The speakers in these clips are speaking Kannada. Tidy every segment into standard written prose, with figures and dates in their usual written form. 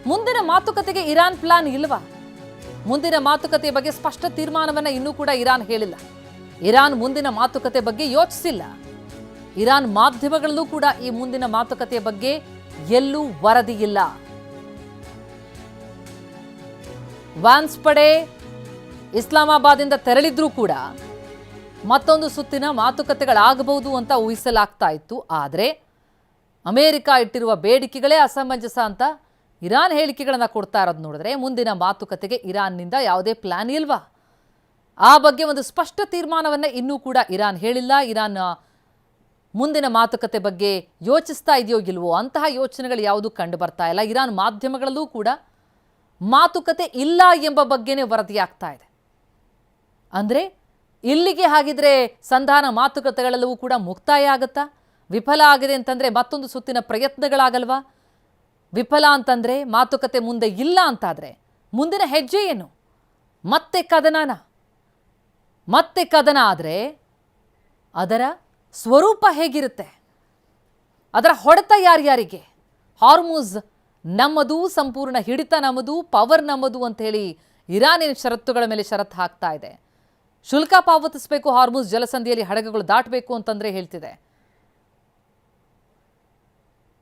ಮುಂದಿನ ಮಾತುಕತೆಗೆ ಇರಾನ್ ಪ್ಲಾನ್ ಇಲ್ವಾ? ಮುಂದಿನ ಮಾತುಕತೆ ಬಗ್ಗೆ ಸ್ಪಷ್ಟ ತೀರ್ಮಾನವನ್ನ ಇನ್ನೂ ಕೂಡ ಇರಾನ್ ಹೇಳಿಲ್ಲ. ಇರಾನ್ ಮುಂದಿನ ಮಾತುಕತೆ ಬಗ್ಗೆ ಯೋಚಿಸಿಲ್ಲ. ಇರಾನ್ ಮಾಧ್ಯಮಗಳಲ್ಲೂ ಕೂಡ ಈ ಮುಂದಿನ ಮಾತುಕತೆಯ ಬಗ್ಗೆ ಎಲ್ಲೂ ವರದಿ ಇಲ್ಲ. ವ್ಯಾನ್ಸ್ ಪಡೆ ಇಸ್ಲಾಮಾಬಾದಿಂದ ತೆರಳಿದ್ರೂ ಕೂಡ ಮತ್ತೊಂದು ಸುತ್ತಿನ ಮಾತುಕತೆಗಳಾಗಬಹುದು ಅಂತ ಊಹಿಸಲಾಗ್ತಾ ಇತ್ತು. ಆದರೆ ಅಮೆರಿಕ ಇಟ್ಟಿರುವ ಬೇಡಿಕೆಗಳೇ ಅಸಮಂಜಸ ಅಂತ ಇರಾನ್ ಹೇಳಿಕೆಗಳನ್ನು ಕೊಡ್ತಾ ಇರೋದು ನೋಡಿದ್ರೆ ಮುಂದಿನ ಮಾತುಕತೆಗೆ ಇರಾನ್ನಿಂದ ಯಾವುದೇ ಪ್ಲಾನ್ ಇಲ್ವಾ? ಆ ಬಗ್ಗೆ ಒಂದು ಸ್ಪಷ್ಟ ತೀರ್ಮಾನವನ್ನು ಇನ್ನೂ ಕೂಡ ಇರಾನ್ ಹೇಳಿಲ್ಲ. ಇರಾನ್ ಮುಂದಿನ ಮಾತುಕತೆ ಬಗ್ಗೆ ಯೋಚಿಸ್ತಾ ಇದೆಯೋ ಇಲ್ವೋ ಅಂತಹ ಯೋಚನೆಗಳು ಯಾವುದೂ ಕಂಡು ಬರ್ತಾ ಇಲ್ಲ. ಇರಾನ್ ಮಾಧ್ಯಮಗಳಲ್ಲೂ ಕೂಡ ಮಾತುಕತೆ ಇಲ್ಲ ಎಂಬ ಬಗ್ಗೆನೇ ವರದಿಯಾಗ್ತಾ ಇದೆ. ಅಂದರೆ ಇಲ್ಲಿಗೆ ಹಾಗಿದ್ರೆ ಸಂಧಾನ ಮಾತುಕತೆಗಳೆಲ್ಲವೂ ಕೂಡ ಮುಕ್ತಾಯ ಆಗುತ್ತಾ? ವಿಫಲ ಆಗಿದೆ ಅಂತಂದರೆ ಮತ್ತೊಂದು ಸುತ್ತಿನ ಪ್ರಯತ್ನಗಳಾಗಲ್ವಾ? ವಿಫಲ ಅಂತಂದರೆ ಮಾತುಕತೆ ಮುಂದೆ ಇಲ್ಲ ಅಂತಾದರೆ ಮುಂದಿನ ಹೆಜ್ಜೆ ಏನು? ಮತ್ತೆ ಕದನನ? ಮತ್ತೆ ಕದನ ಆದರೆ ಅದರ ಸ್ವರೂಪ ಹೇಗಿರುತ್ತೆ? ಅದರ ಹೊಡೆತ ಯಾರ್ಯಾರಿಗೆ? ಹಾರ್ಮುಜ್ ನಮ್ಮದು, ಸಂಪೂರ್ಣ ಹಿಡಿತ ನಮ್ಮದು, ಪವರ್ ನಮ್ಮದು ಅಂತ ಹೇಳಿ ಇರಾನಿನ ಷರತ್ತುಗಳ ಮೇಲೆ ಷರತ್ತು ಹಾಕ್ತಾ ಇದೆ. ಶುಲ್ಕ ಪಾವತಿಸಬೇಕು, ಹಾರ್ಮುಜ್ ಜಲಸಂಧಿಯಲ್ಲಿ ಹಡಗುಗಳು ದಾಟಬೇಕು ಅಂತಂದ್ರೆ ಹೇಳ್ತಿದೆ.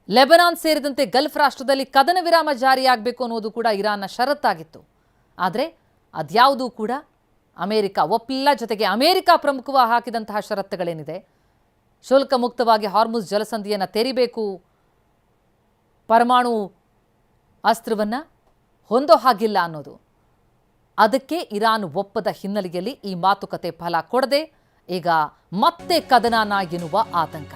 ಲೆಬನಾನ್ ಸೇರಿದಂತೆ ಗಲ್ಫ್ ರಾಷ್ಟ್ರದಲ್ಲಿ ಕದನ ವಿರಾಮ ಜಾರಿಯಾಗಬೇಕು ಅನ್ನೋದು ಕೂಡ ಇರಾನ್ನ ಷರತ್ತಾಗಿತ್ತು. ಆದರೆ ಅದ್ಯಾವುದೂ ಕೂಡ ಅಮೆರಿಕ ಒಪ್ಪಿಲ್ಲ. ಜೊತೆಗೆ ಅಮೆರಿಕ ಪ್ರಮುಖವಾಗಿ ಹಾಕಿದಂತಹ ಷರತ್ತುಗಳೇನಿದೆ, ಶುಲ್ಕ ಮುಕ್ತವಾಗಿ ಹಾರ್ಮುಜ್ ಜಲಸಂಧಿಯನ್ನು ತೆರಿಬೇಕು, ಪರಮಾಣು ಅಸ್ತ್ರವನ್ನು ಹೊಂದೋ ಹಾಗಿಲ್ಲ ಅನ್ನೋದು, ಅದಕ್ಕೆ ಇರಾನ್ ಒಪ್ಪದ ಹಿನ್ನೆಲೆಯಲ್ಲಿ ಈ ಮಾತುಕತೆ ಫಲ ಕೊಡದೆ ಈಗ ಮತ್ತೆ ಕದನನ ಎನ್ನುವ ಆತಂಕ.